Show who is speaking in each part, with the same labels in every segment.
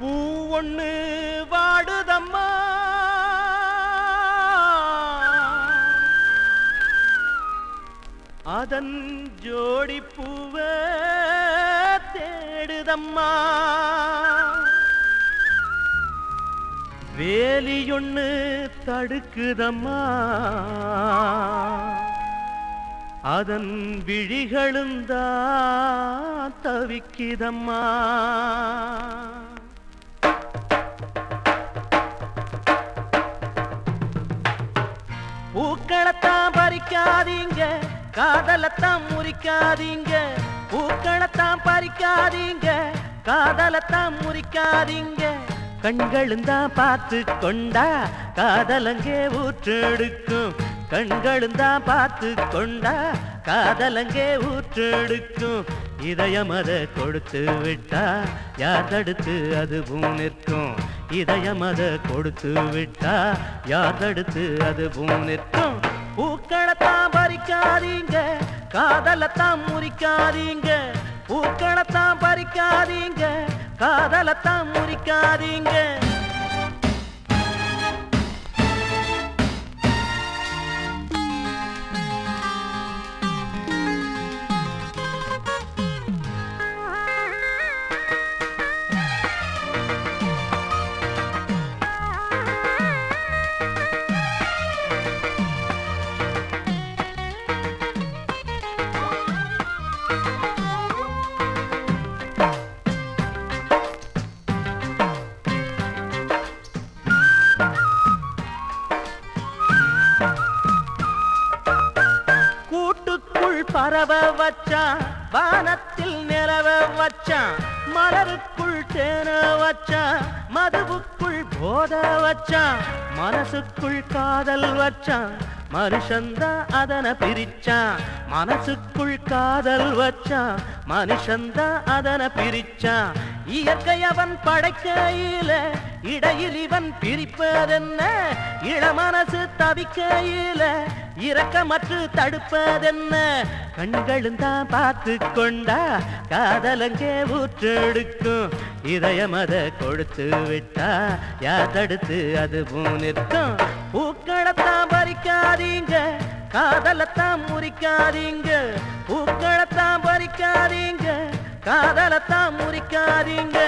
Speaker 1: பூ ஒண்ணு வாடுதம்மா, அதன் ஜோடி பூவ தேடுதம்மா. வேலியொன்னு தடுக்குதம்மா, அதன் விழிகளுந்தான் தவிக்குதம்மா. பூக்களத்தான் பறிக்காதீங்க, காதலத்தான் முறிக்காதீங்க. பூக்களத்தான் பறிக்காதீங்க, காதலத்தான் முறிக்காதீங்க. கண்களுந்தான் பார்த்து கொண்டா காதலங்கே ஊற்றெடுக்கும். கண்களுந்தான் பார்த்து கொண்டா காதலங்கே ஊற்றெடுக்கும். இதயம் அதை கொடுத்து விட்டா யார் தடுத்து அதுவும் நிற்கும். இதயம் அதை கொடுத்து விட்டா யார் தடுத்து அதுவும் நிற்கும். பூக்களத்தான் பறிக்காதீங்க, காதலத்தான் முறிக்காதீங்க. பூக்களத்தான் பறிக்காதீங்க, காதலத்தான் முறிக்காதீங்க. பறவ வச்சான், வானத்தில் நிலவ வச்சான். மலருக்குள் தேன வச்சான், மதுவுக்குள் போத வச்சான். மனசுக்குள் காதல் வச்சான், மனுஷந்தா அதனை பிரிச்சான். மனசுக்குள் காதல் வச்சான், மனுஷந்தா அதனை பிரிச்சான். இயற்கை அவன் படைக்கையில இடையில் இவன் பிரிப்பதென்ன? இளமனசு தவிக்கையில இரக்கமற்று தடுப்பதென்ன? கண்களுந்தான் பார்த்து கொண்டா காதலங்கே ஊற்றெடுக்கும். இதயம் அதை கொடுத்து விட்டா யார் தடுத்து அதுவும் நிற்கும். பூக்களத்தான் பறிக்காதீங்க, காதலத்தான் முறிக்காதீங்க. பூக்களத்தான் பறிக்காதீங்க, காதலத்தான் முறிக்காதீங்க.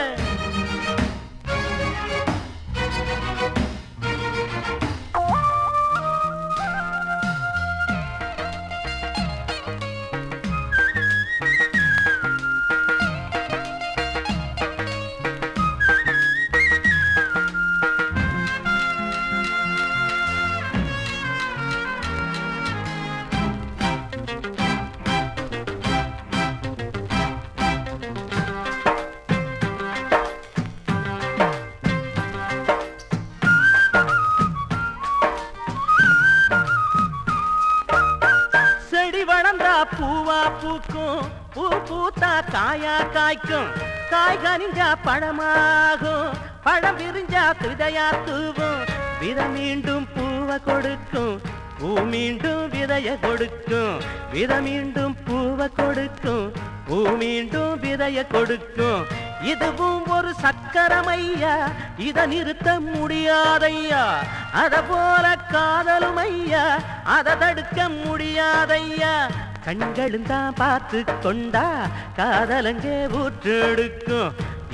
Speaker 1: பூவா பூக்கும், பூ பூத்தா காயா காய்க்கும். காய் கனிஞ்சா பழமாகும், பழம் விரிஞ்சா விதையா தூவும். விதை மீண்டும் பூவை கொடுக்கும், பூ மீண்டும் விதைய கொடுக்கும். விதை மீண்டும் பூவை கொடுக்கும், பூ மீண்டும் விதைய கொடுக்கும். இதுவும் ஒரு சக்கரமையா, இதை நிறுத்த முடியாதையா. அத போல காதலும் ஐயா, அதை தடுக்க முடியாதையா. கண்களுந்தான் பார்த்து கொண்டா காதலங்கே ஊற்றெடுக்கும்.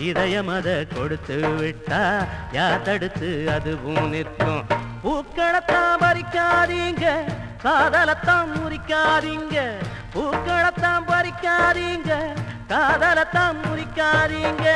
Speaker 1: இதயம் அதை கொடுத்து விட்டா யார் தடுத்து அதுவும் நிற்கும். பூக்களத்தான் பறிக்காதீங்க, காதலத்தான் முறிக்காதீங்க. பூக்களத்தான் பறிக்காதீங்க, காதலத்தான் முறிக்காதீங்க.